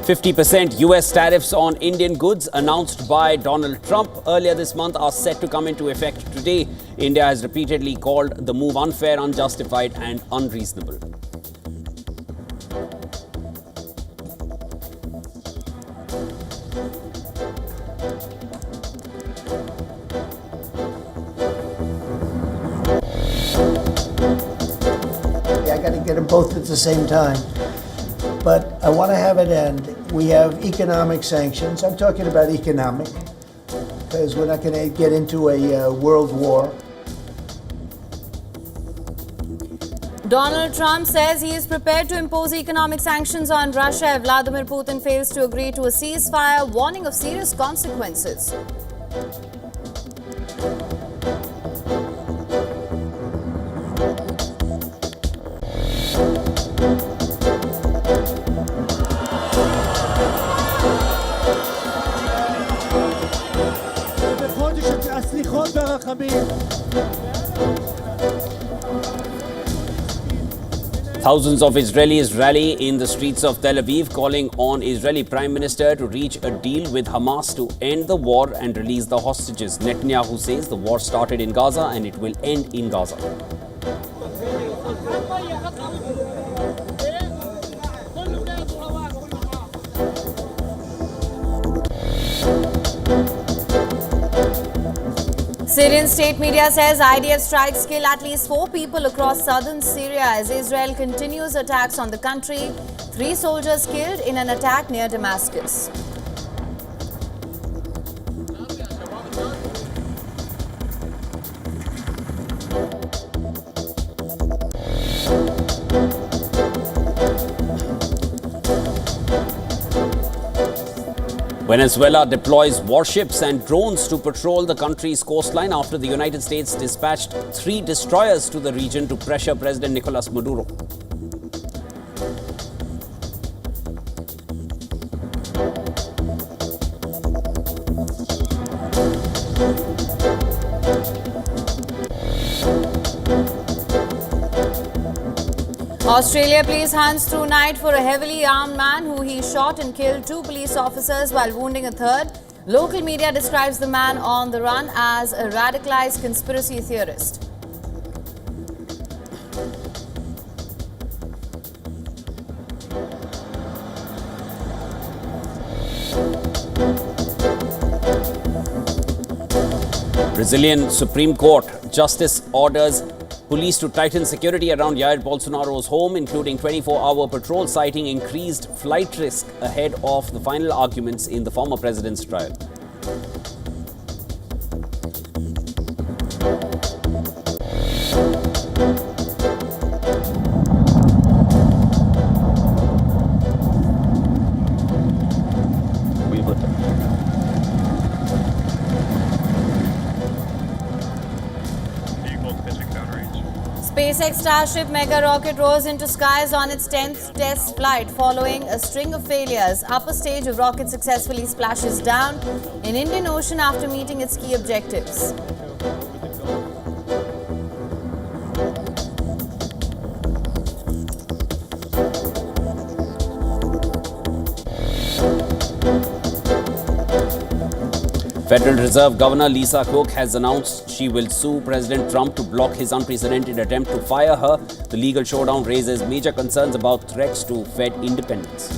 50% US tariffs on Indian goods announced by Donald Trump earlier this month are set to come into effect today. India has repeatedly called the move unfair, unjustified and unreasonable. I got to get them both at the same time. But I want to have it end. We have economic sanctions. I'm talking about economic, because we're not going to get into a world war. Donald Trump says he is prepared to impose economic sanctions on Russia if Vladimir Putin fails to agree to a ceasefire, warning of serious consequences. Thousands of Israelis rally in the streets of Tel Aviv, calling on Israeli Prime Minister to reach a deal with Hamas to end the war and release the hostages. Netanyahu says the war started in Gaza and it will end in Gaza. Syrian state media says IDF strikes kill at least 4 people across southern Syria as Israel continues attacks on the country. 3 soldiers killed in an attack near Damascus. Venezuela deploys warships and drones to patrol the country's coastline after the United States dispatched 3 destroyers to the region to pressure President Nicolas Maduro. Australia police hunts through night for a heavily armed man who he shot and killed 2 police officers while wounding a third. Local media describes the man on the run as a radicalized conspiracy theorist. Brazilian Supreme Court justice orders police to tighten security around Jair Bolsonaro's home, including 24-hour patrol, citing increased flight risk ahead of the final arguments in the former president's trial. SpaceX Starship mega rocket rose into skies on its 10th test flight following a string of failures. Upper stage of rocket successfully splashes down in Indian Ocean after meeting its key objectives. Federal Reserve Governor Lisa Cook has announced she will sue President Trump to block his unprecedented attempt to fire her. The legal showdown raises major concerns about threats to Fed independence.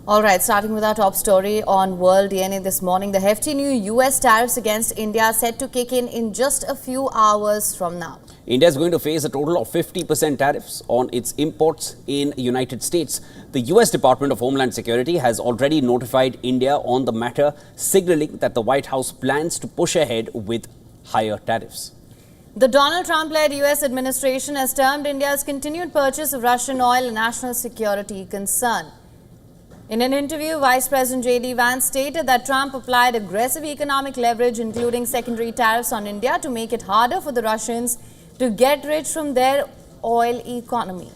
All right, starting with our top story on World DNA this morning, the hefty new US tariffs against India are set to kick in just a few hours from now. India is going to face a total of 50% tariffs on its imports in the United States. The US Department of Homeland Security has already notified India on the matter, signaling that the White House plans to push ahead with higher tariffs. The Donald Trump-led US administration has termed India's continued purchase of Russian oil a national security concern. In an interview, Vice President J.D. Vance stated that Trump applied aggressive economic leverage, including secondary tariffs on India, to make it harder for the Russians to get rich from their oil economy.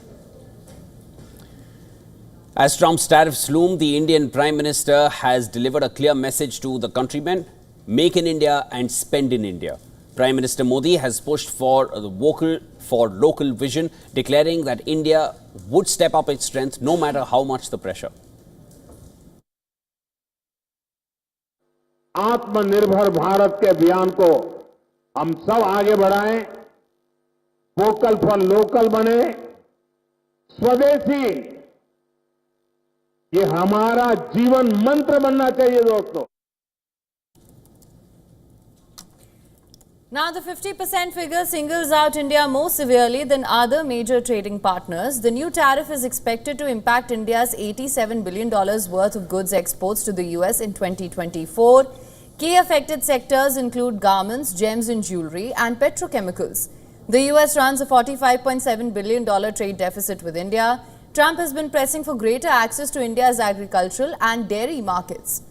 As Trump's tariffs loom, the Indian Prime Minister has delivered a clear message to the countrymen: make in India and spend in India. Prime Minister Modi has pushed for the local vision, declaring that India would step up its strength no matter how much the pressure. आत्मनिर्भर भारत के अभियान को हम सब आगे बढ़ाएं, vocal for local बने, स्वदेशी ये हमारा जीवन मंत्र बनना चाहिए दोस्तों. Now, the 50% figure singles out India more severely than other major trading partners. The new tariff is expected to impact India's $87 billion worth of goods exports to the US in 2024. Key affected sectors include garments, gems and jewelry, and petrochemicals. The US runs a $45.7 billion trade deficit with India. Trump has been pressing for greater access to India's agricultural and dairy markets.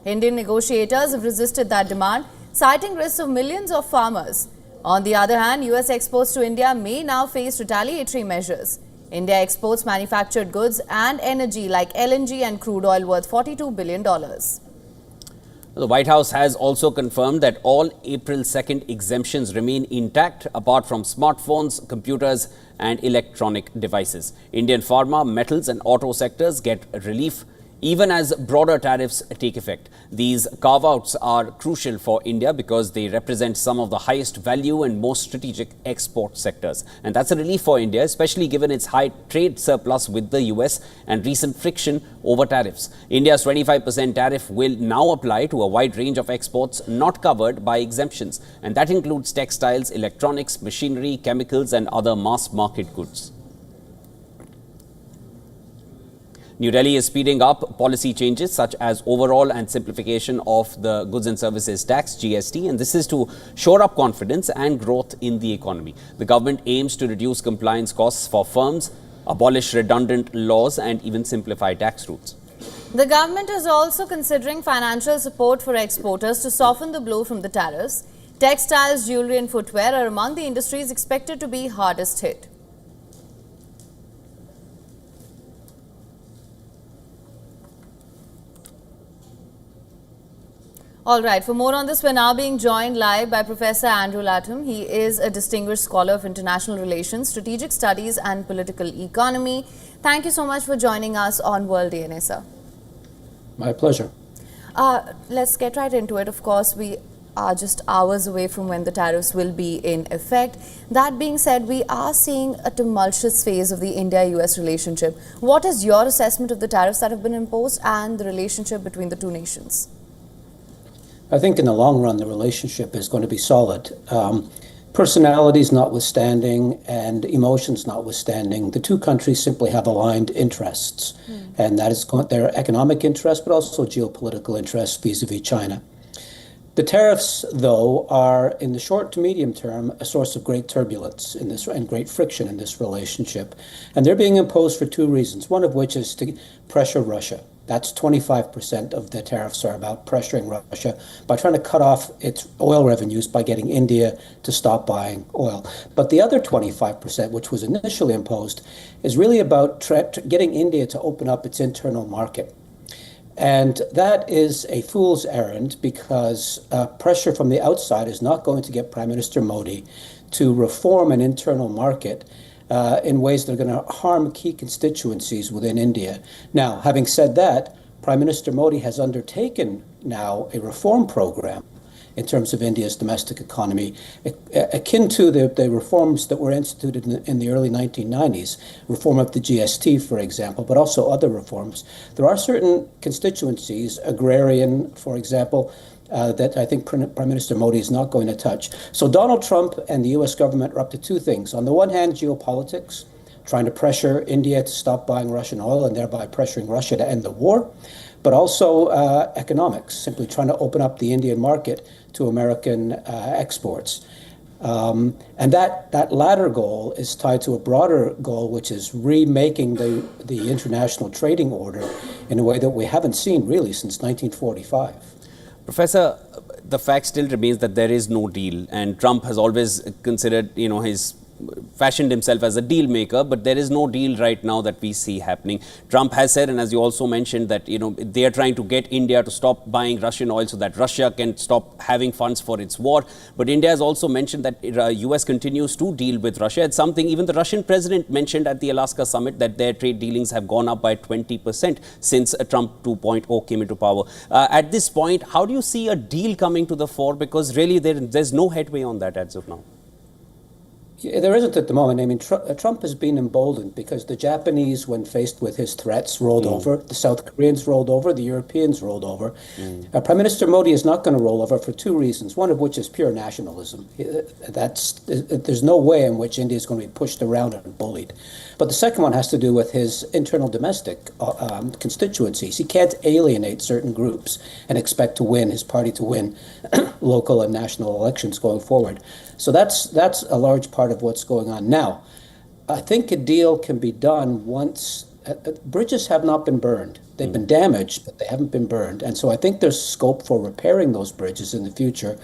Indian negotiators have resisted that demand, citing risks of millions of farmers. On the other hand, US exports to India may now face retaliatory measures. India exports manufactured goods and energy like LNG and crude oil worth $42 billion. The White House has also confirmed that all April 2nd exemptions remain intact, apart from smartphones, computers and electronic devices. Indian pharma, metals and auto sectors get relief even as broader tariffs take effect. These carve-outs are crucial for India because they represent some of the highest value and most strategic export sectors. And that's a relief for India, especially given its high trade surplus with the US and recent friction over tariffs. India's 25% tariff will now apply to a wide range of exports not covered by exemptions. And that includes textiles, electronics, machinery, chemicals and other mass market goods. New Delhi is speeding up policy changes such as overhaul and simplification of the Goods and Services Tax (GST), and this is to shore up confidence and growth in the economy. The government aims to reduce compliance costs for firms, abolish redundant laws and even simplify tax routes. The government is also considering financial support for exporters to soften the blow from the tariffs. Textiles, jewelry and footwear are among the industries expected to be hardest hit. All right, for more on this, we're now being joined live by Professor Andrew Latham. He is a distinguished scholar of international relations, strategic studies and political economy. Thank you so much for joining us on World DNA, sir. My pleasure. Let's get right into it. Of course, we are just hours away from when the tariffs will be in effect. That being said, we are seeing a tumultuous phase of the India-US relationship. What is your assessment of the tariffs that have been imposed and the relationship between the two nations? I think in the long run, the relationship is going to be solid. Personalities notwithstanding and emotions notwithstanding, the two countries simply have aligned interests. And that is their economic interests, but also geopolitical interests vis-a-vis China. The tariffs, though, are in the short to medium term a source of great turbulence in this and great friction in this relationship. And they're being imposed for two reasons, one of which is to pressure Russia. That's 25% of the tariffs are about pressuring Russia by trying to cut off its oil revenues by getting India to stop buying oil. But the other 25%, which was initially imposed, is really about getting India to open up its internal market. And that is a fool's errand because pressure from the outside is not going to get Prime Minister Modi to reform an internal market in ways that are going to harm key constituencies within India. Now, having said that, Prime Minister Modi has undertaken now a reform program in terms of India's domestic economy, akin to the reforms that were instituted in the early 1990s, reform of the GST, for example, but also other reforms. There are certain constituencies, agrarian, for example, that I think Prime Minister Modi is not going to touch. So Donald Trump and the US government are up to two things. On the one hand, geopolitics, trying to pressure India to stop buying Russian oil and thereby pressuring Russia to end the war, but also economics, simply trying to open up the Indian market to American exports. And that latter goal is tied to a broader goal, which is remaking the international trading order in a way that we haven't seen really since 1945. Professor, the fact still remains that there is no deal, and Trump has always considered, his fashioned himself as a deal maker, but there is no deal right now that we see happening. Trump has said, and as you also mentioned, that they are trying to get India to stop buying Russian oil so that Russia can stop having funds for its war. But India has also mentioned that US continues to deal with Russia. It's something even the Russian president mentioned at the Alaska summit, that their trade dealings have gone up by 20% since Trump 2.0 came into power. At this point, how do you see a deal coming to the fore? Because really there's no headway on that as of now. Yeah, there isn't at the moment. I mean, Trump has been emboldened because the Japanese, when faced with his threats, rolled over. The South Koreans rolled over. The Europeans rolled over. Prime Minister Modi is not going to roll over for two reasons, one of which is pure nationalism. There's no way in which India is going to be pushed around and bullied. But the second one has to do with his internal domestic constituencies. He can't alienate certain groups and expect to win, his party to win local and national elections going forward. So that's a large part of what's going on now. I think a deal can be done once bridges have not been burned. They've been damaged, but they haven't been burned. And so I think there's scope for repairing those bridges in the future.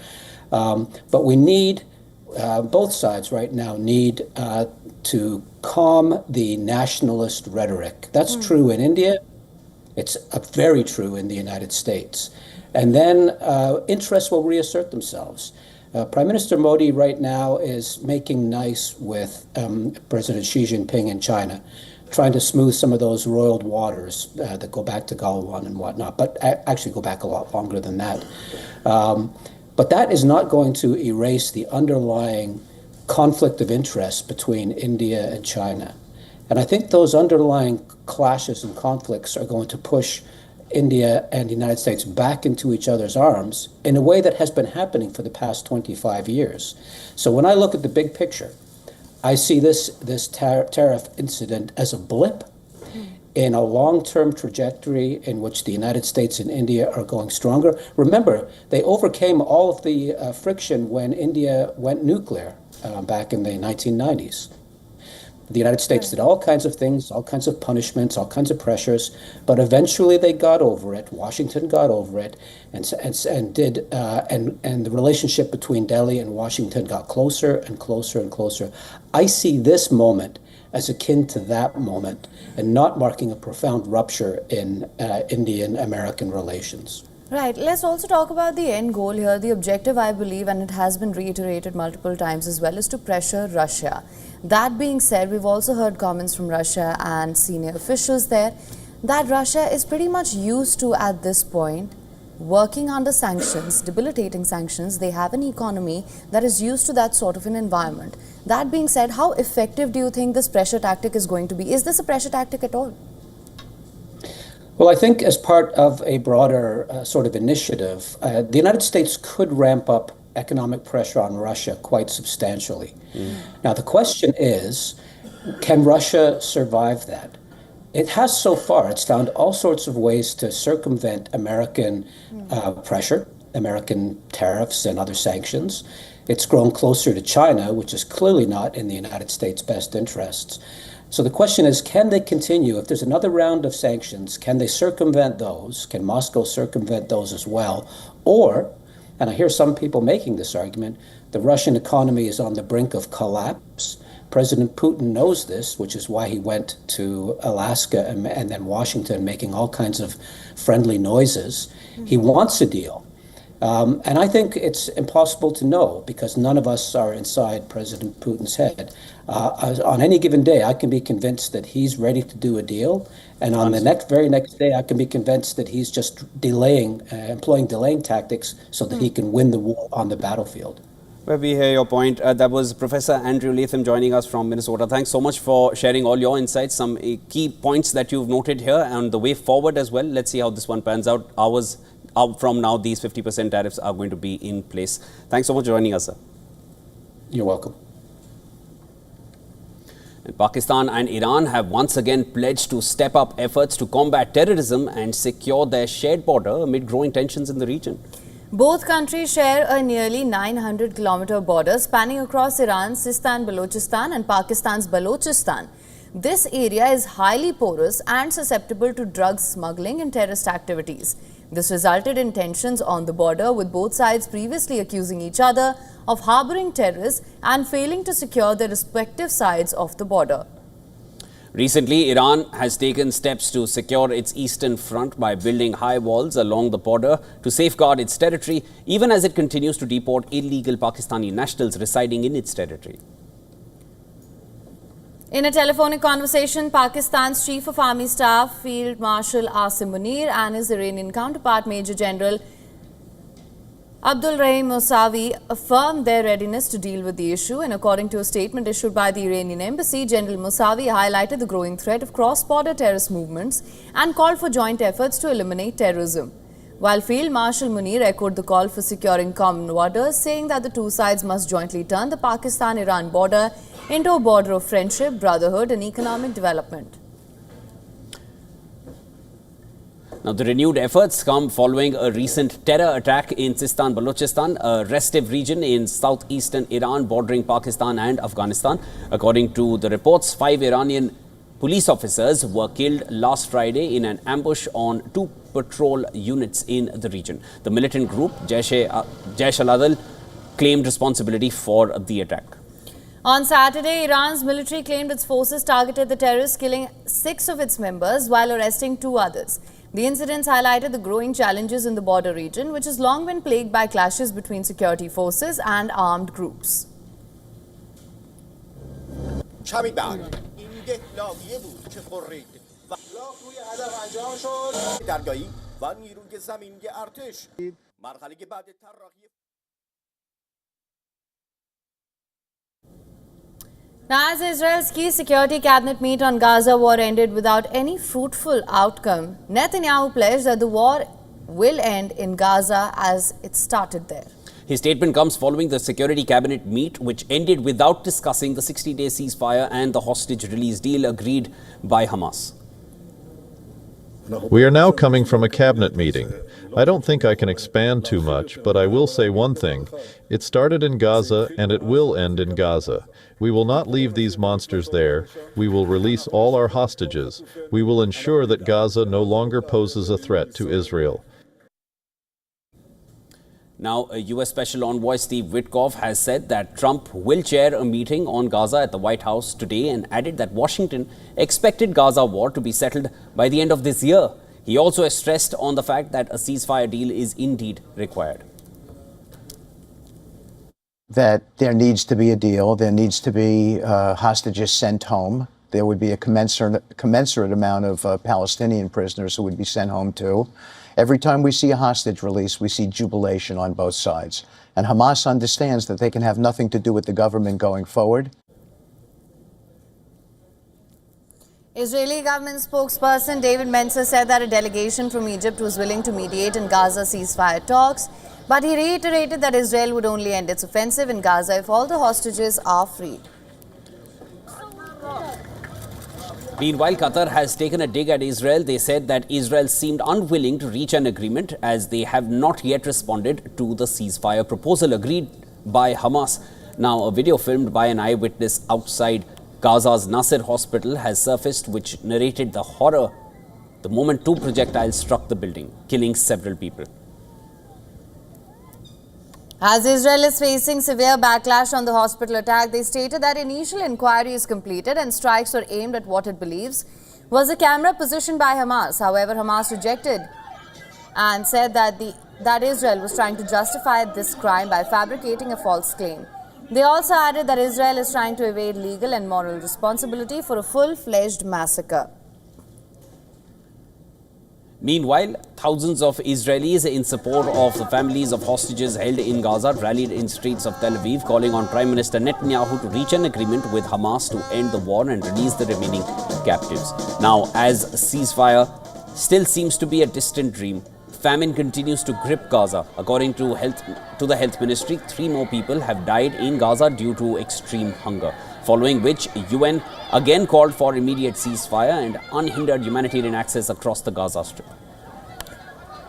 But we need, both sides right now need to calm the nationalist rhetoric. That's true in India. It's very true in the United States. And then interests will reassert themselves. Prime Minister Modi right now is making nice with President Xi Jinping in China, trying to smooth some of those roiled waters that go back to Galwan and whatnot, but actually go back a lot longer than that. But that is not going to erase the underlying conflict of interest between India and China. And I think those underlying clashes and conflicts are going to push India and the United States back into each other's arms in a way that has been happening for the past 25 years. So when I look at the big picture, I see this tariff incident as a blip in a long-term trajectory in which the United States and India are going stronger. Remember, they overcame all of the friction when India went nuclear back in the 1990s. The United States did all kinds of things, all kinds of punishments, all kinds of pressures, but eventually they got over it. Washington got over it, and the relationship between Delhi and Washington got closer and closer and closer. I see this moment as akin to that moment, and not marking a profound rupture in Indian-American relations. Right. Let's also talk about the end goal here. The objective, I believe, and it has been reiterated multiple times as well, is to pressure Russia. That being said, we've also heard comments from Russia and senior officials there that Russia is pretty much used to, at this point, working under sanctions, debilitating sanctions. They have an economy that is used to that sort of an environment. That being said, how effective do you think this pressure tactic is going to be? Is this a pressure tactic at all? Well, I think as part of a broader sort of initiative, the United States could ramp up economic pressure on Russia quite substantially. Now, the question is, can Russia survive that? It has so far. It's found all sorts of ways to circumvent American pressure, American tariffs and other sanctions. It's grown closer to China, which is clearly not in the United States' best interests. So the question is, can they continue? If there's another round of sanctions, can they circumvent those? Can Moscow circumvent those as well? Or, and I hear some people making this argument, the Russian economy is on the brink of collapse. President Putin knows this, which is why he went to Alaska and then Washington, making all kinds of friendly noises. He wants a deal. And I think it's impossible to know because none of us are inside President Putin's head. On any given day, I can be convinced that he's ready to do a deal. And on the very next day, I can be convinced that he's just employing delaying tactics so that he can win the war on the battlefield. Well, we hear your point. That was Professor Andrew Latham joining us from Minnesota. Thanks so much for sharing all your insights, some key points that you've noted here and the way forward as well. Let's see how this one pans out. Hours from now, these 50% tariffs are going to be in place. Thanks so much for joining us, sir. You're welcome. And Pakistan and Iran have once again pledged to step up efforts to combat terrorism and secure their shared border amid growing tensions in the region. Both countries share a nearly 900-kilometer border spanning across Iran's Sistan-Balochistan and Pakistan's Balochistan. This area is highly porous and susceptible to drug smuggling and terrorist activities. This resulted in tensions on the border, with both sides previously accusing each other of harboring terrorists and failing to secure their respective sides of the border. Recently, Iran has taken steps to secure its eastern front by building high walls along the border to safeguard its territory, even as it continues to deport illegal Pakistani nationals residing in its territory. In a telephonic conversation, Pakistan's Chief of Army Staff, Field Marshal Asim Munir, and his Iranian counterpart, Major General Abdul Rahim Mousavi, affirmed their readiness to deal with the issue. And according to a statement issued by the Iranian embassy, General Mousavi highlighted the growing threat of cross-border terrorist movements and called for joint efforts to eliminate terrorism. While Field Marshal Munir echoed the call for securing common borders, saying that the two sides must jointly turn the Pakistan-Iran border into a border of friendship, brotherhood and economic development. Now, the renewed efforts come following a recent terror attack in Sistan, Balochistan, a restive region in southeastern Iran bordering Pakistan and Afghanistan. According to the reports, 5 Iranian police officers were killed last Friday in an ambush on 2 patrol units in the region. The militant group, Jaish al-Adl, claimed responsibility for the attack. On Saturday, Iran's military claimed its forces targeted the terrorists, killing 6 of its members while arresting 2 others. The incidents highlighted the growing challenges in the border region, which has long been plagued by clashes between security forces and armed groups. Now, as Israel's key security cabinet meet on Gaza war ended without any fruitful outcome, Netanyahu pledged that the war will end in Gaza as it started there. His statement comes following the security cabinet meet, which ended without discussing the 60-day ceasefire and the hostage release deal agreed by Hamas. We are now coming from a cabinet meeting. I don't think I can expand too much, but I will say one thing. It started in Gaza and it will end in Gaza. We will not leave these monsters there. We will release all our hostages. We will ensure that Gaza no longer poses a threat to Israel. Now, a U.S. Special Envoy Steve Witkoff has said that Trump will chair a meeting on Gaza at the White House today and added that Washington expected Gaza war to be settled by the end of this year. He also stressed on the fact that a ceasefire deal is indeed required. That there needs to be a deal, there needs to be hostages sent home. There would be a commensurate amount of Palestinian prisoners who would be sent home too. Every time we see a hostage release, we see jubilation on both sides. And Hamas understands that they can have nothing to do with the government going forward. Israeli government spokesperson David Mencer said that a delegation from Egypt was willing to mediate in Gaza ceasefire talks, but he reiterated that Israel would only end its offensive in Gaza if all the hostages are freed. Meanwhile, Qatar has taken a dig at Israel. They said that Israel seemed unwilling to reach an agreement as they have not yet responded to the ceasefire proposal agreed by Hamas. Now, a video filmed by an eyewitness outside Gaza's Nasser hospital has surfaced, which narrated the horror the moment 2 projectiles struck the building, killing several people. As Israel is facing severe backlash on the hospital attack, they stated that initial inquiry is completed and strikes were aimed at what it believes was a camera positioned by Hamas. However, Hamas rejected and said that Israel was trying to justify this crime by fabricating a false claim. They also added that Israel is trying to evade legal and moral responsibility for a full-fledged massacre. Meanwhile, thousands of Israelis in support of the families of hostages held in Gaza rallied in streets of Tel Aviv, calling on Prime Minister Netanyahu to reach an agreement with Hamas to end the war and release the remaining captives. Now, as a ceasefire still seems to be a distant dream, famine continues to grip Gaza. According to the health ministry, 3 more people have died in Gaza due to extreme hunger, following which UN again called for immediate ceasefire and unhindered humanitarian access across the Gaza Strip.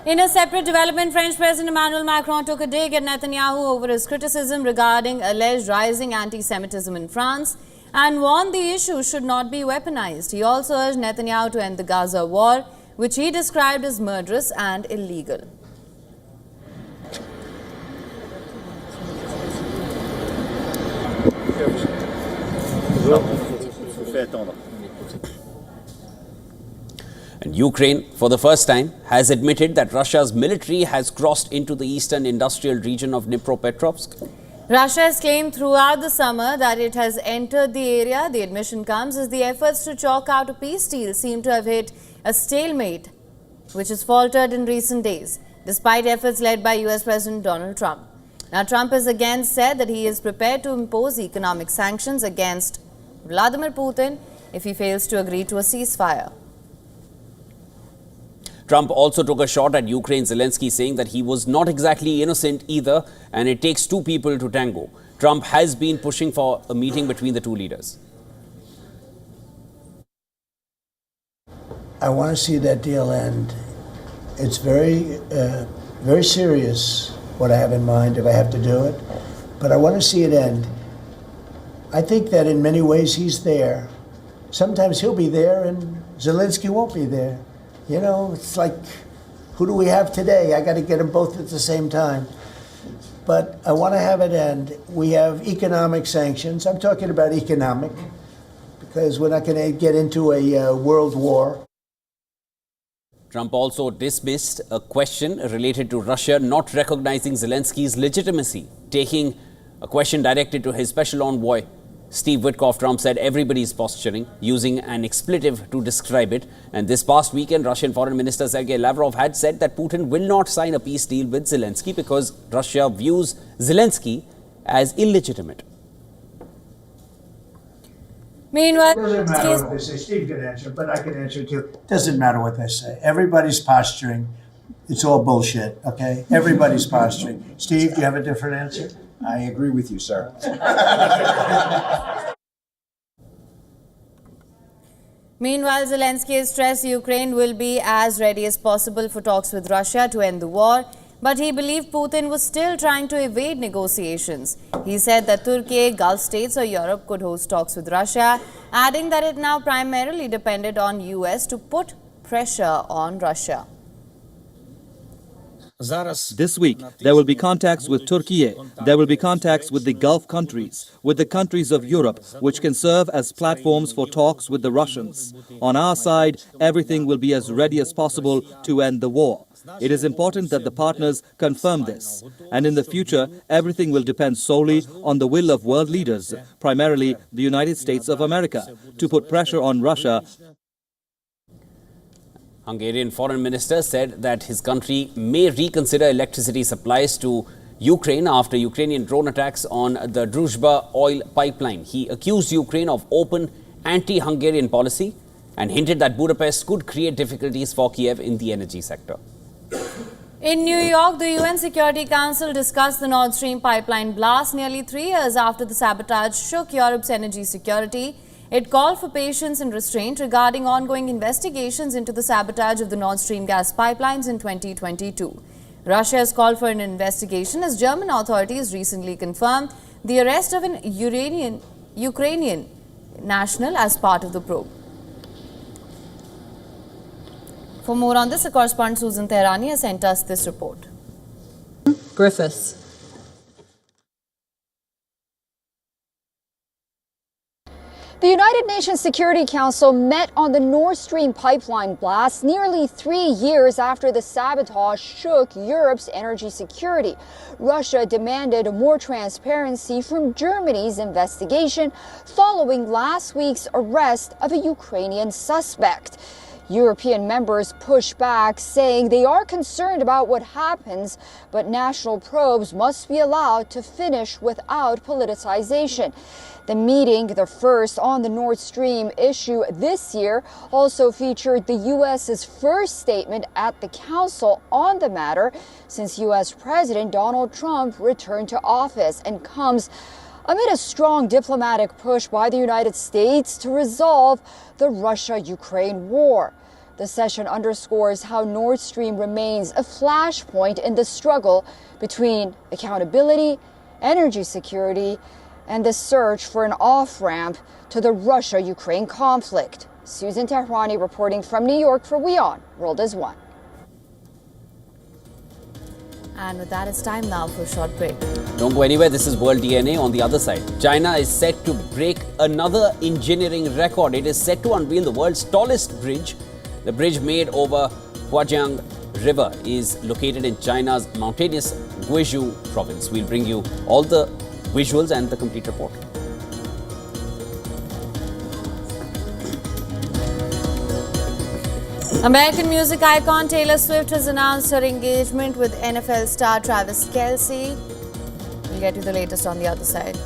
In a separate development, French President Emmanuel Macron took a dig at Netanyahu over his criticism regarding alleged rising anti-Semitism in France and warned the issue should not be weaponized. He also urged Netanyahu to end the Gaza war, which he described as murderous and illegal. And Ukraine, for the first time, has admitted that Russia's military has crossed into the eastern industrial region of Dnipropetrovsk. Russia has claimed throughout the summer that it has entered the area. The admission comes as the efforts to chalk out a peace deal seem to have hit a stalemate, which has faltered in recent days, despite efforts led by US President Donald Trump. Now, Trump has again said that he is prepared to impose economic sanctions against Vladimir Putin if he fails to agree to a ceasefire. Trump also took a shot at Ukraine's Zelensky, saying that he was not exactly innocent either, and it takes two people to tango. Trump has been pushing for a meeting between the two leaders. I want to see that deal end. It's very serious what I have in mind if I have to do it, but I want to see it end. I think that in many ways he's there. Sometimes he'll be there and Zelensky won't be there. You know, it's like, who do we have today? I got to get them both at the same time. But I want to have it end. We have economic sanctions. I'm talking about economic, because we're not going to get into a world war. Trump also dismissed a question related to Russia not recognizing Zelensky's legitimacy, taking a question directed to his special envoy, Steve Witkoff. Trump said everybody's posturing, using an expletive to describe it. And this past weekend, Russian Foreign Minister Sergei Lavrov had said that Putin will not sign a peace deal with Zelensky because Russia views Zelensky as illegitimate. Meanwhile, It doesn't matter what they say. Steve can answer, but I can answer too. Doesn't matter what they say. Everybody's posturing. It's all bullshit, okay? Everybody's posturing. Steve, do you have a different answer? I agree with you, sir. Meanwhile, Zelensky has stressed Ukraine will be as ready as possible for talks with Russia to end the war, but he believed Putin was still trying to evade negotiations. He said that Turkey, Gulf states or Europe could host talks with Russia, adding that it now primarily depended on US to put pressure on Russia. This week, there will be contacts with Turkey, there will be contacts with the Gulf countries, with the countries of Europe, which can serve as platforms for talks with the Russians. On our side, everything will be as ready as possible to end the war. It is important that the partners confirm this. And in the future, everything will depend solely on the will of world leaders, primarily the United States of America, to put pressure on Russia. Hungarian foreign minister said that his country may reconsider electricity supplies to Ukraine after Ukrainian drone attacks on the Druzhba oil pipeline. He accused Ukraine of open anti-Hungarian policy and hinted that Budapest could create difficulties for Kiev in the energy sector. In New York, the UN Security Council discussed the Nord Stream pipeline blast nearly 3 years after the sabotage shook Europe's energy security. It called for patience and restraint regarding ongoing investigations into the sabotage of the Nord Stream gas pipelines in 2022. Russia has called for an investigation as German authorities recently confirmed the arrest of an Ukrainian national as part of the probe. For more on this, our correspondent Susan Tehrani has sent us this report. Griffiths. The United Nations Security Council met on the Nord Stream pipeline blast nearly 3 years after the sabotage shook Europe's energy security. Russia demanded more transparency from Germany's investigation following last week's arrest of a Ukrainian suspect. European members pushed back, saying they are concerned about what happens, but national probes must be allowed to finish without politicization. The meeting, the first on the Nord Stream issue this year, also featured the U.S.'s first statement at the Council on the matter since U.S. President Donald Trump returned to office, and comes amid a strong diplomatic push by the United States to resolve the Russia-Ukraine war. The session underscores how Nord Stream remains a flashpoint in the struggle between accountability, energy security, and the search for an off-ramp to the Russia-Ukraine conflict. Susan Tehrani reporting from New York for WION World is One. And with that, it's time now for a short break. Don't go anywhere. This is World DNA. On the other side, China is set to break another engineering record. It is set to unveil the world's tallest bridge. The bridge made over Huajiang River is located in China's mountainous Guizhou province. We'll bring you all the visuals and the complete report. American music icon Taylor Swift has announced her engagement with NFL star Travis Kelce. We'll get you the latest on the other side.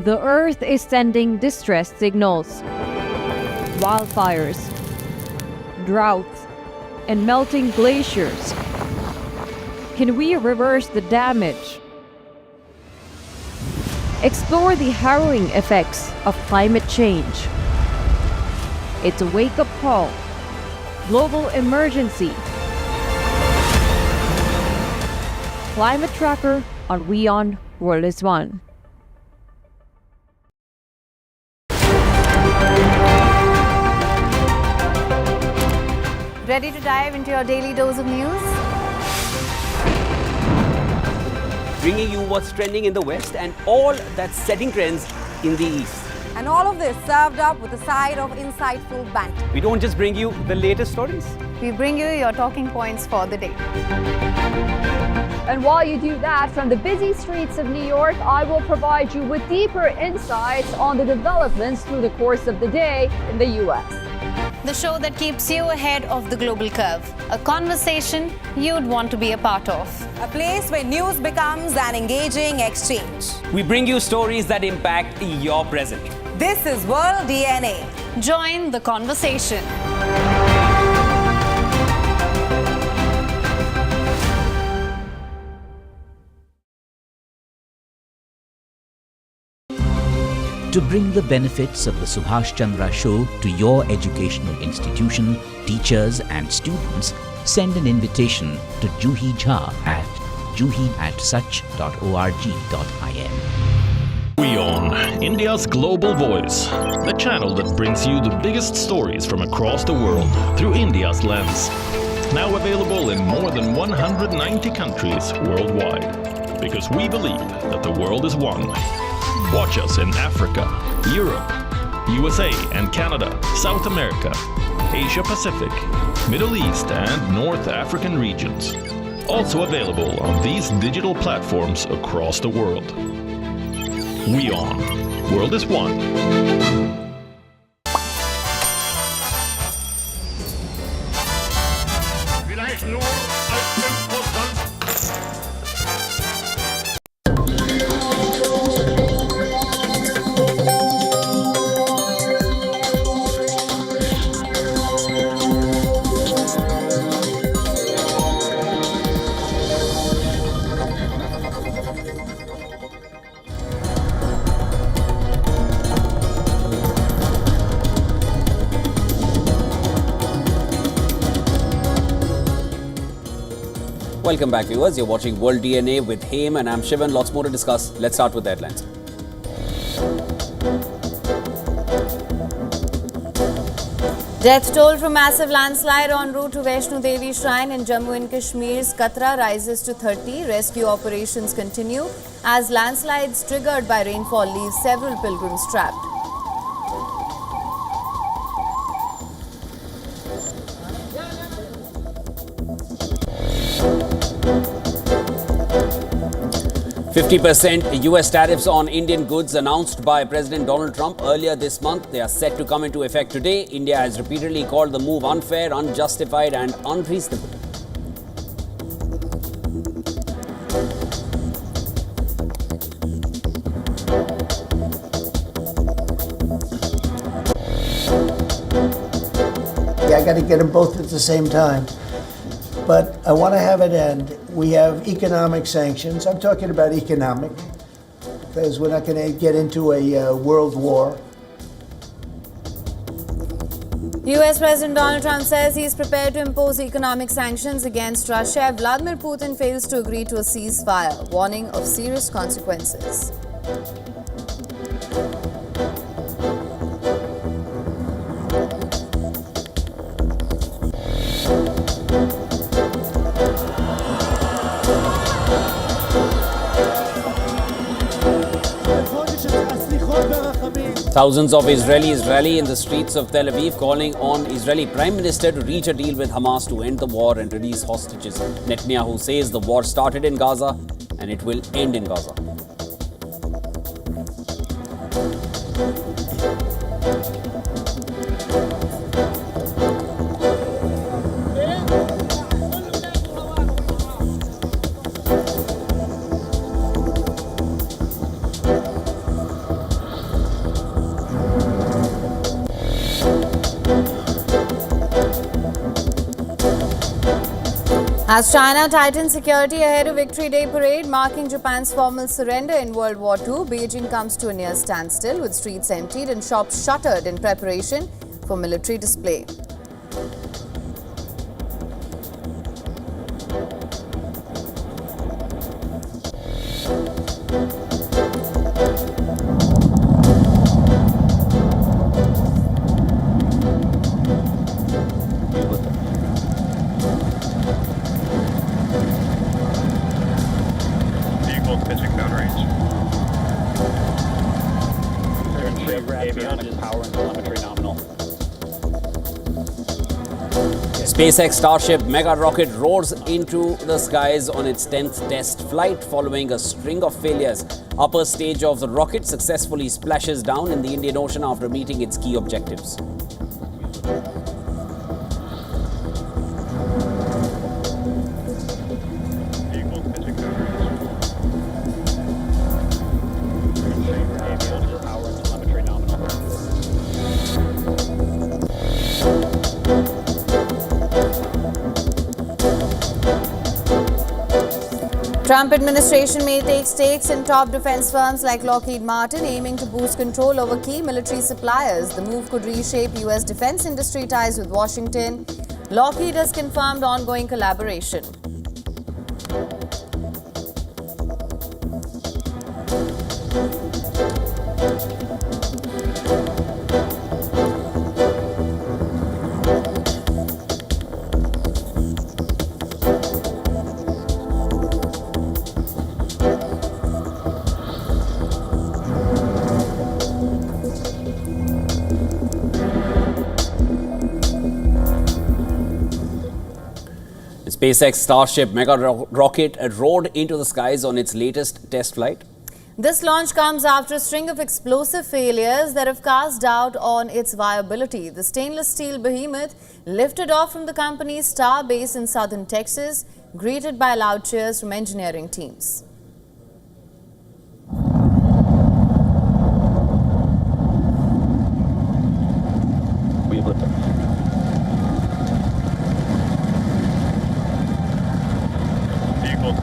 The Earth is sending distress signals. Wildfires, droughts, and melting glaciers. Can we reverse the damage? Explore the harrowing effects of climate change. It's a wake-up call. Global emergency. Climate Tracker on WION World is One. Ready to dive into your daily dose of news? Bringing you what's trending in the West and all that's setting trends in the East. And all of this served up with a side of insightful banter. We don't just bring you the latest stories. We bring you your talking points for the day. And while you do that, from the busy streets of New York, I will provide you with deeper insights on the developments through the course of the day in the U.S. The show that keeps you ahead of the global curve. A conversation you'd want to be a part of. A place where news becomes an engaging exchange. We bring you stories that impact your present. This is World DNA. Join the conversation. To bring the benefits of the Subhash Chandra Show to your educational institution, teachers and students, send an invitation to Juhi Jha at juhi@such.org.in. WION, India's global voice, the channel that brings you the biggest stories from across the world through India's lens. Now available in more than 190 countries worldwide. Because we believe that the world is one. Watch us in Africa, Europe, USA and Canada, South America, Asia Pacific, Middle East and North African regions. Also available on these digital platforms across the world. WION, World is One. Welcome back, viewers. You're watching World DNA with Haim and I'm Shivan. Lots more to discuss. Let's start with the headlines. Death toll from massive landslide en route to Vaishno Devi Shrine in Jammu and Kashmir's Katra rises to 30. Rescue operations continue as landslides triggered by rainfall leave several pilgrims trapped. %50 US tariffs on Indian goods announced by President Donald Trump earlier this month. They are set to come into effect today. India has repeatedly called the move unfair, unjustified and unreasonable. Yeah, I got to get them both at the same time. But I want to have it end. We have economic sanctions. I'm talking about economic, because we're not going to get into a world war. US President Donald Trump says he is prepared to impose economic sanctions against Russia if Vladimir Putin fails to agree to a ceasefire, warning of serious consequences. Thousands of Israelis rally in the streets of Tel Aviv, calling on Israeli Prime Minister to reach a deal with Hamas to end the war and release hostages. Netanyahu says the war started in Gaza and it will end in Gaza. As China tightens security ahead of Victory Day parade marking Japan's formal surrender in World War II, Beijing comes to a near standstill with streets emptied and shops shuttered in preparation for military display. SpaceX Starship mega rocket roars into the skies on its 10th test flight following a string of failures. Upper stage of the rocket successfully splashes down in the Indian Ocean after meeting its key objectives. Trump administration may take stakes in top defense firms like Lockheed Martin, aiming to boost control over key military suppliers. The move could reshape U.S. defense industry ties with Washington. Lockheed has confirmed ongoing collaboration. SpaceX Starship mega rocket roared into the skies on its latest test flight. This launch comes after a string of explosive failures that have cast doubt on its viability. The stainless steel behemoth lifted off from the company's star base in southern Texas, greeted by loud cheers from engineering teams.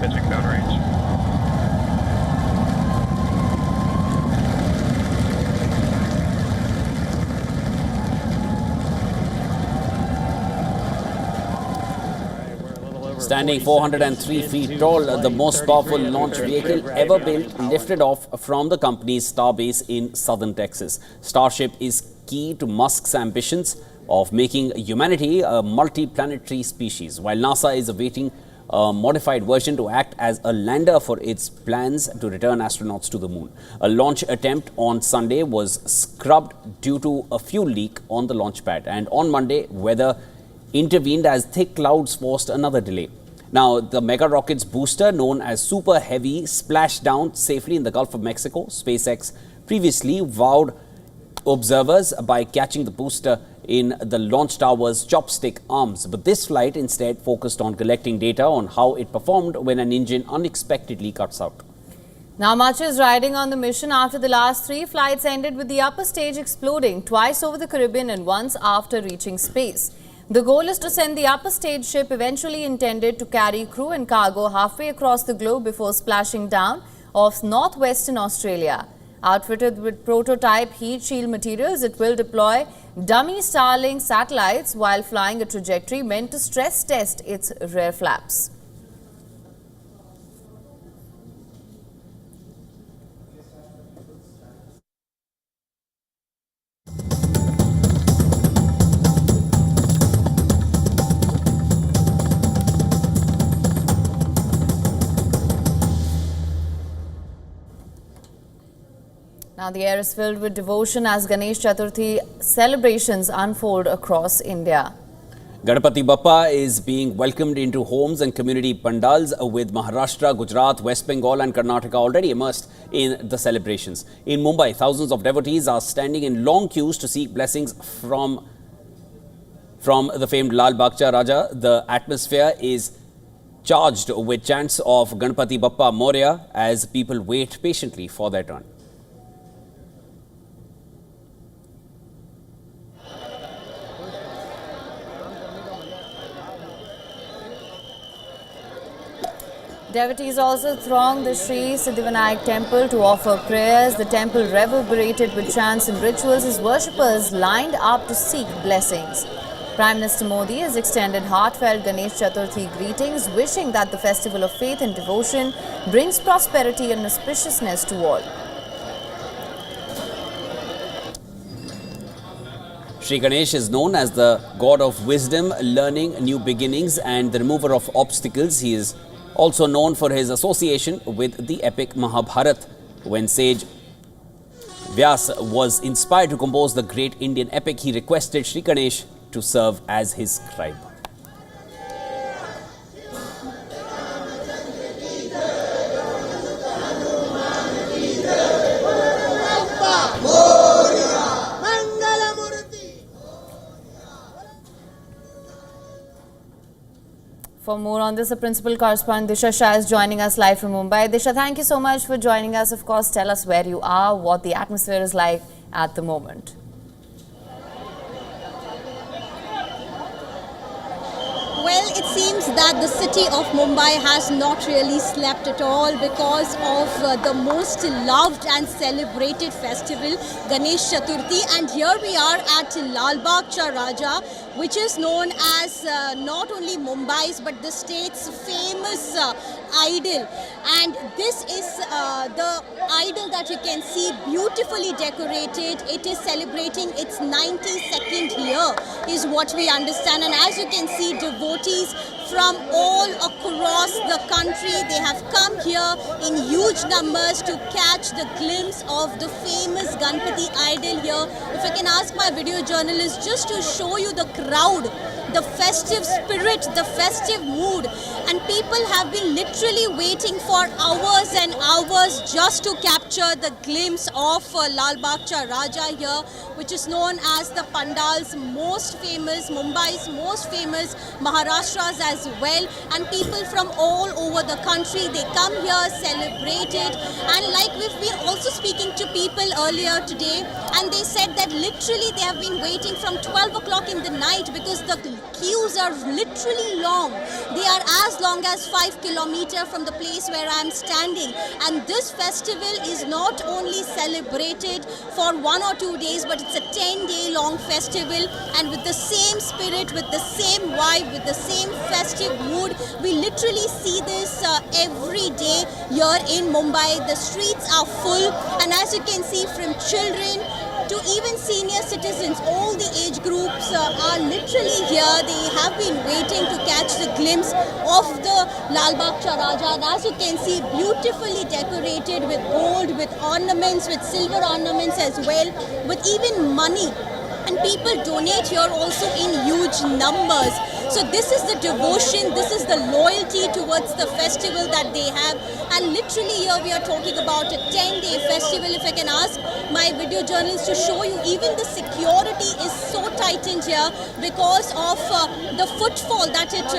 Pitching downrange. Standing 403 feet tall, the most powerful launch vehicle ever built lifted off from the company's starbase in southern Texas. Starship is key to Musk's ambitions of making humanity a multi-planetary species, while NASA is awaiting a modified version to act as a lander for its plans to return astronauts to the moon. A launch attempt on Sunday was scrubbed due to a fuel leak on the launch pad, and on Monday, weather intervened as thick clouds forced another delay. Now, the mega rocket's booster, known as Super Heavy, splashed down safely in the Gulf of Mexico. SpaceX previously wowed observers by catching the booster in the launch tower's chopstick arms. But this flight instead focused on collecting data on how it performed when an engine unexpectedly cuts out. Now much is riding on the mission after the last 3 flights ended with the upper stage exploding, twice over the Caribbean and once after reaching space. The goal is to send the upper stage ship, eventually intended to carry crew and cargo, halfway across the globe before splashing down off northwestern Australia. Outfitted with prototype heat shield materials, it will deploy dummy Starlink satellites while flying a trajectory meant to stress test its rear flaps. Now the air is filled with devotion as Ganesh Chaturthi celebrations unfold across India. Ganpati Bappa is being welcomed into homes and community pandals, with Maharashtra, Gujarat, West Bengal and Karnataka already immersed in the celebrations. In Mumbai, thousands of devotees are standing in long queues to seek blessings from the famed Lal Bagcha Raja. The atmosphere is charged with chants of Ganpati Bappa Moria as people wait patiently for their turn. Devotees also thronged the Sri Siddhivinayak temple to offer prayers. The temple reverberated with chants and rituals as worshippers lined up to seek blessings. Prime Minister Modi has extended heartfelt Ganesh Chaturthi greetings, wishing that the festival of faith and devotion brings prosperity and auspiciousness to all. Shri Ganesh is known as the god of wisdom, learning, new beginnings and the remover of obstacles. He is also known for his association with the epic Mahabharata, when sage Vyasa was inspired to compose the great Indian epic. He requested Shri Ganesh to serve as his scribe. For more on this, the principal correspondent Disha Shah is joining us live from Mumbai. Disha, thank you so much for joining us. Of course, tell us where you are, what the atmosphere is like at the moment. Well, it seems that the city of Mumbai has not really slept at all because of the most loved and celebrated festival, Ganesh Chaturthi. And here we are at Lal Bagcha Raja, which is known as not only Mumbai's but the state's famous idol. And this is the idol that you can see beautifully decorated. It is celebrating its 92nd year is what we understand. And as you can see, devotees from all across the country, they have come here in huge numbers to catch the glimpse of the famous Ganpati idol here. If I can ask my video journalist just to show you the crowd, the festive spirit, the festive mood, and people have been literally waiting for hours and hours just to capture the glimpse of Lal Bagcha Raja here, which is known as the Pandal's most famous, Mumbai's most famous, Maharashtra's as well. And people from all over the country, they come here, celebrate it. And like we've been also speaking to people earlier today, and they said that literally they have been waiting from 12 o'clock in the night because the queues are literally long. They are as long as 5 kilometers from the place where I am standing. And this festival is not only celebrated for 1 or 2 days, but it's a 10-day long festival. And with the same spirit, with the same vibe, with the same festive mood, we literally see this every day here in Mumbai. The streets are full, and as you can see, from children to even senior citizens, all the age groups are literally here. They have been waiting to catch the glimpse of the Lal Bagcha Raja. And as you can see, beautifully decorated with gold, with ornaments, with silver ornaments as well, with even money. And people donate here also in huge numbers. So this is the devotion, this is the loyalty towards the festival that they have. And literally here we are talking about a 10-day festival. If I can ask my video journalist to show you, even the security is so tightened here because of the footfall that it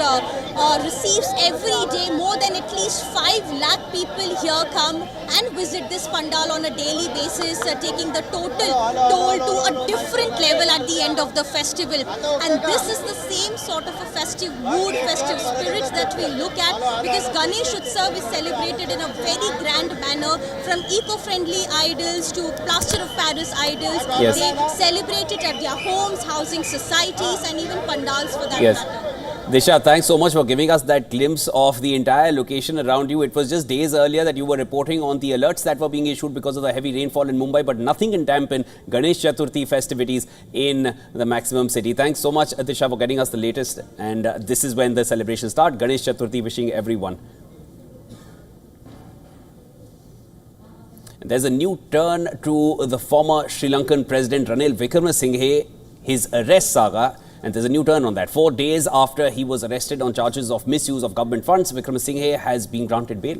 receives every day. More than at least 5 lakh people here come and visit this pandal on a daily basis, taking the total toll to a different level at the end of the festival. And this is the same sort of of a festive mood, festive spirit that we look at, because Ganesh Utsav is celebrated in a very grand manner, from eco-friendly idols to plaster of Paris idols. Yes. They celebrate it at their homes, housing societies, and even pandals for that Yes. matter. Disha, thanks so much for giving us that glimpse of the entire location around you. It was just days earlier that you were reporting on the alerts that were being issued because of the heavy rainfall in Mumbai, but nothing can dampen Ganesh Chaturthi festivities in the maximum city. Thanks so much, Disha, for getting us the latest. And this is when the celebrations start. Ganesh Chaturthi, wishing everyone. And there's a new turn to the former Sri Lankan President Ranil Wickremesinghe, his arrest saga. And there's a new turn on that. 4 days after he was arrested on charges of misuse of government funds, Wickremesinghe has been granted bail.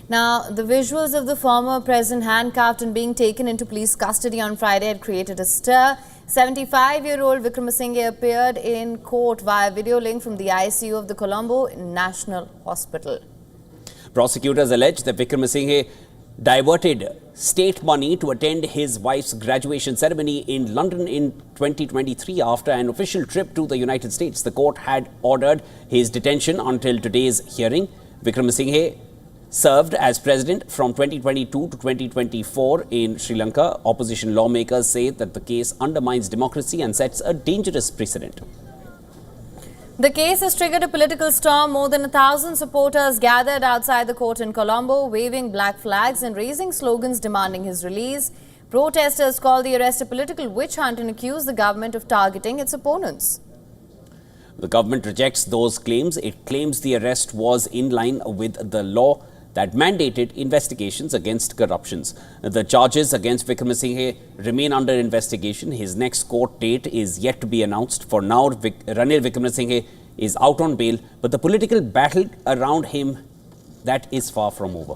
Now, the visuals of the former president handcuffed and being taken into police custody on Friday had created a stir. 75-year-old Wickremesinghe appeared in court via video link from the ICU of the Colombo National Hospital. Prosecutors allege that Wickremesinghe diverted state money to attend his wife's graduation ceremony in London in 2023 after an official trip to the United States. The court had ordered his detention until today's hearing. Wickremesinghe served as president from 2022 to 2024 in Sri Lanka. Opposition lawmakers say that the case undermines democracy and sets a dangerous precedent. The case has triggered a political storm. More than 1,000 supporters gathered outside the court in Colombo, waving black flags and raising slogans demanding his release. Protesters called the arrest a political witch hunt and accused the government of targeting its opponents. The government rejects those claims. It claims the arrest was in line with the law that mandated investigations against corruptions. The charges against Wickremesinghe remain under investigation. His next court date is yet to be announced. For now, Ranil Wickremesinghe is out on bail, but the political battle around him, that is far from over.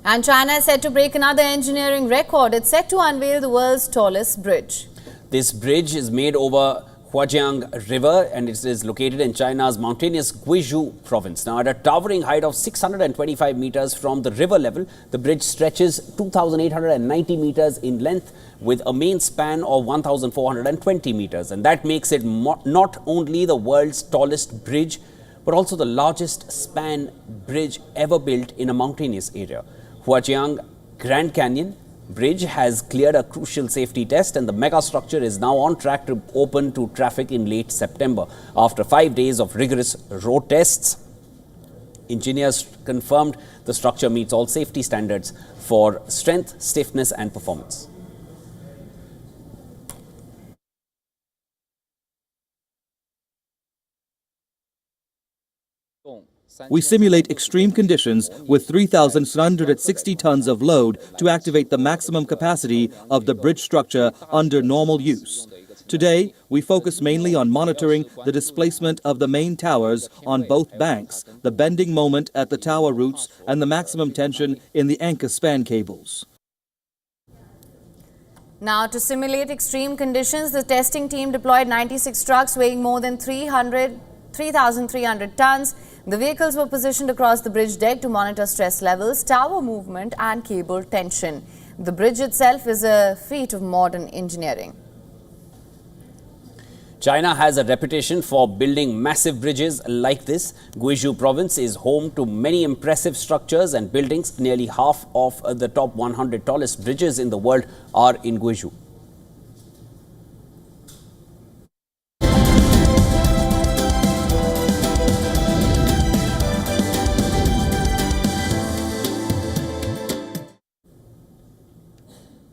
And China is set to break another engineering record. It's set to unveil the world's tallest bridge. This bridge is made over Huajiang River and it is located in China's mountainous Guizhou province. Now, at a towering height of 625 meters from the river level, the bridge stretches 2,890 meters in length with a main span of 1,420 meters. And that makes it not only the world's tallest bridge, but also the largest span bridge ever built in a mountainous area. Huajiang Grand Canyon Bridge has cleared a crucial safety test and the mega structure is now on track to open to traffic in late September. After 5 days of rigorous road tests, engineers confirmed the structure meets all safety standards for strength, stiffness and performance. We simulate extreme conditions with 3,760 tons of load to activate the maximum capacity of the bridge structure under normal use. Today, we focus mainly on monitoring the displacement of the main towers on both banks, the bending moment at the tower roots, and the maximum tension in the anchor span cables. Now, to simulate extreme conditions, the testing team deployed 96 trucks weighing more than 3,300 tons. The vehicles were positioned across the bridge deck to monitor stress levels, tower movement and cable tension. The bridge itself is a feat of modern engineering. China has a reputation for building massive bridges like this. Guizhou province is home to many impressive structures and buildings. Nearly half of the top 100 tallest bridges in the world are in Guizhou.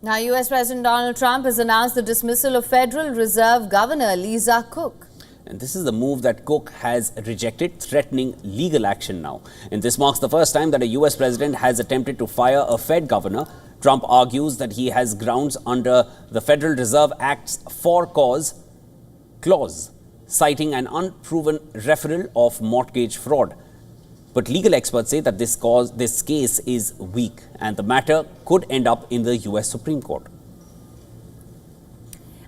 Now, U.S. President Donald Trump has announced the dismissal of Federal Reserve Governor Lisa Cook. And this is the move that Cook has rejected, threatening legal action now. And this marks the first time that a U.S. president has attempted to fire a Fed governor. Trump argues that he has grounds under the Federal Reserve Act's for cause clause, citing an unproven referral of mortgage fraud. But legal experts say that this case is weak and the matter could end up in the U.S. Supreme Court.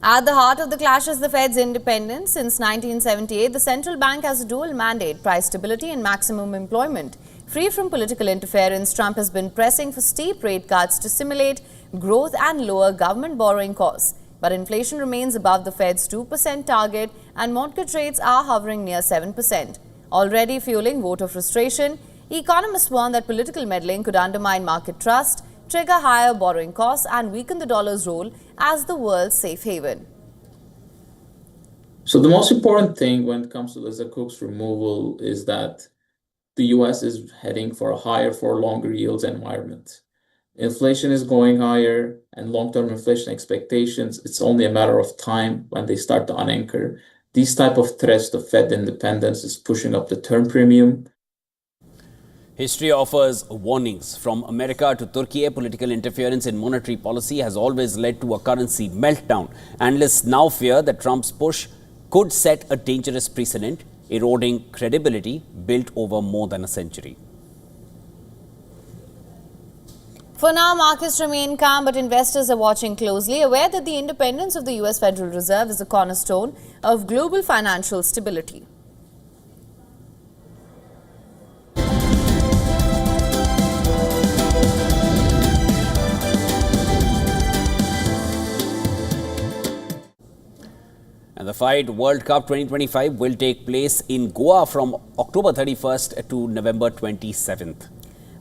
At the heart of the clash is the Fed's independence. Since 1978, the central bank has a dual mandate: price stability and maximum employment. Free from political interference, Trump has been pressing for steep rate cuts to stimulate growth and lower government borrowing costs. But inflation remains above the Fed's 2% target and mortgage rates are hovering near 7%. Already fueling voter frustration, economists warn that political meddling could undermine market trust, trigger higher borrowing costs and weaken the dollar's role as the world's safe haven. So the most important thing when it comes to the Zakuk's removal is that the US is heading for a higher for longer yields environment. Inflation is going higher and long-term inflation expectations, it's only a matter of time when they start to unanchor. These type of threats to Fed independence is pushing up the term premium. History offers warnings. From America to Turkey, political interference in monetary policy has always led to a currency meltdown. Analysts now fear that Trump's push could set a dangerous precedent, eroding credibility built over more than a century. For now, markets remain calm, but investors are watching closely, aware that the independence of the US Federal Reserve is a cornerstone of global financial stability. And the FIDE World Cup 2025 will take place in Goa from October 31st to November 27th.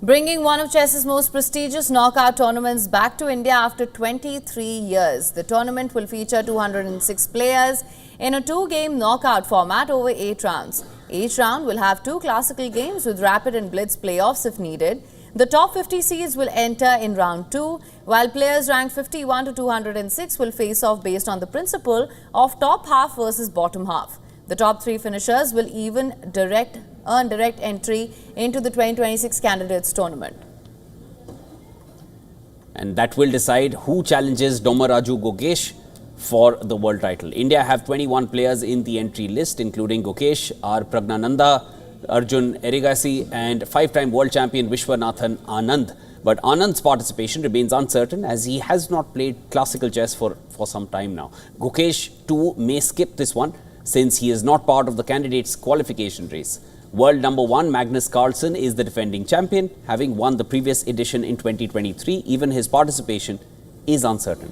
Bringing one of chess's most prestigious knockout tournaments back to India after 23 years. The tournament will feature 206 players in a two-game knockout format over 8 rounds. Each round will have 2 classical games with rapid and blitz playoffs if needed. The top 50 seeds will enter in round 2, while players ranked 51 to 206 will face off based on the principle of top half versus bottom half. The top 3 finishers will even earn direct entry into the 2026 candidates tournament. And that will decide who challenges Domaraju Gogesh for the world title. India have 21 players in the entry list, including Gogesh, R. Pragnananda, Arjun Erigasi and 5-time world champion Vishwanathan Anand. But Anand's participation remains uncertain as he has not played classical chess for some time now. Gogesh too may skip this one since he is not part of the candidates' qualification race. World number 1 Magnus Carlsen is the defending champion, having won the previous edition in 2023. Even his participation is uncertain.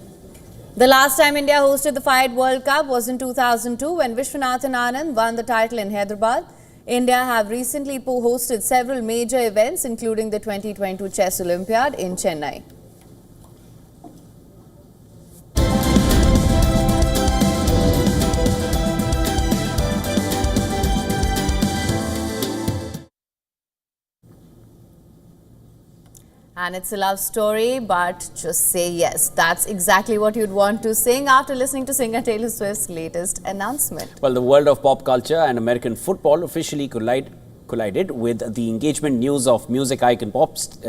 The last time India hosted the FIDE World Cup was in 2002 when Vishwanathan Anand won the title in Hyderabad. India have recently hosted several major events, including the 2022 Chess Olympiad in Chennai. And it's a love story, but just say yes. That's exactly what you'd want to sing after listening to singer Taylor Swift's latest announcement. Well, the world of pop culture and American football officially collided with the engagement news of music icon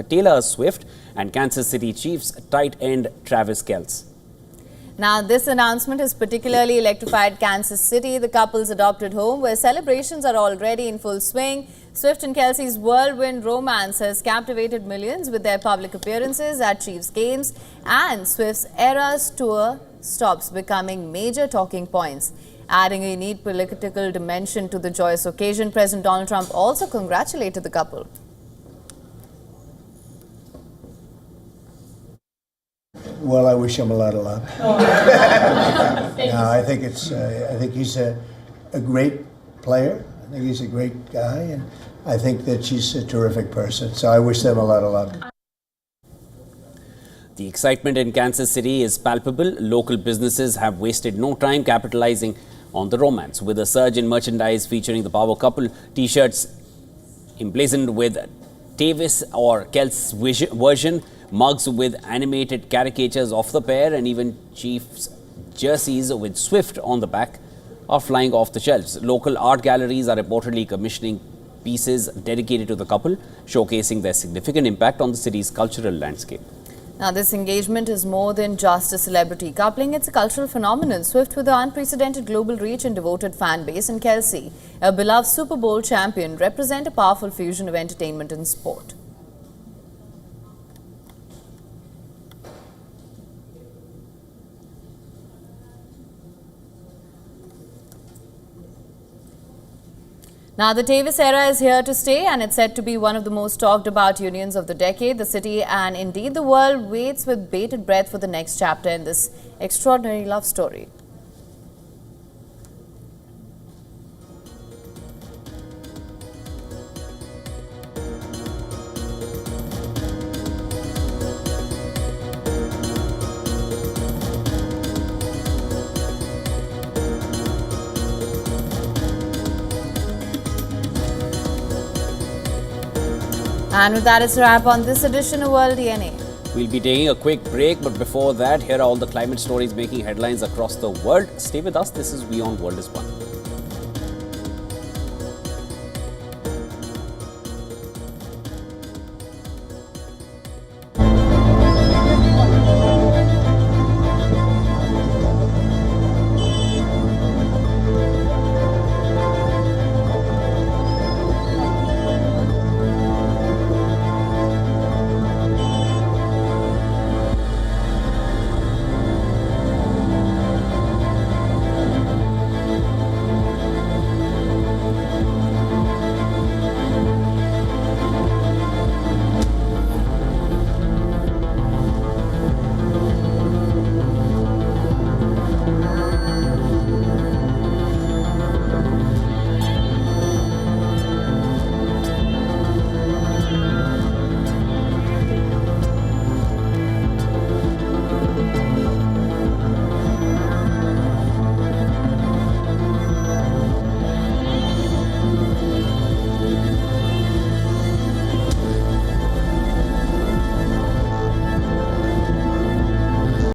Taylor Swift and Kansas City Chiefs tight end Travis Kelce. Now, this announcement has particularly electrified Kansas City, the couple's adopted home, where celebrations are already in full swing. Swift and Kelce's whirlwind romance has captivated millions with their public appearances at Chiefs games, and Swift's Eras Tour stops becoming major talking points. Adding a neat political dimension to the joyous occasion, President Donald Trump also congratulated the couple. Well, I wish him a lot of luck. No, I think he's a great player. I think he's a great guy, and I think that she's a terrific person. So I wish them a lot of luck. The excitement in Kansas City is palpable. Local businesses have wasted no time capitalizing on the romance, with a surge in merchandise featuring the power couple, T-shirts emblazoned with Tavis or Kelce's version, mugs with animated caricatures of the pair, and even Chiefs jerseys with Swift on the back are flying off the shelves. Local art galleries are reportedly commissioning pieces dedicated to the couple, showcasing their significant impact on the city's cultural landscape. Now, this engagement is more than just a celebrity coupling. It's a cultural phenomenon. Swift with an unprecedented global reach and devoted fan base, and Kelce, a beloved Super Bowl champion, represent a powerful fusion of entertainment and sport. Now, the Tariffs era is here to stay, and it's said to be one of the most talked about unions of the decade. The city and indeed the world waits with bated breath for the next chapter in this extraordinary love story. And with that, it's a wrap on this edition of World DNA. We'll be taking a quick break, but before that, here are all the climate stories making headlines across the world. Stay with us. This is WION World is One.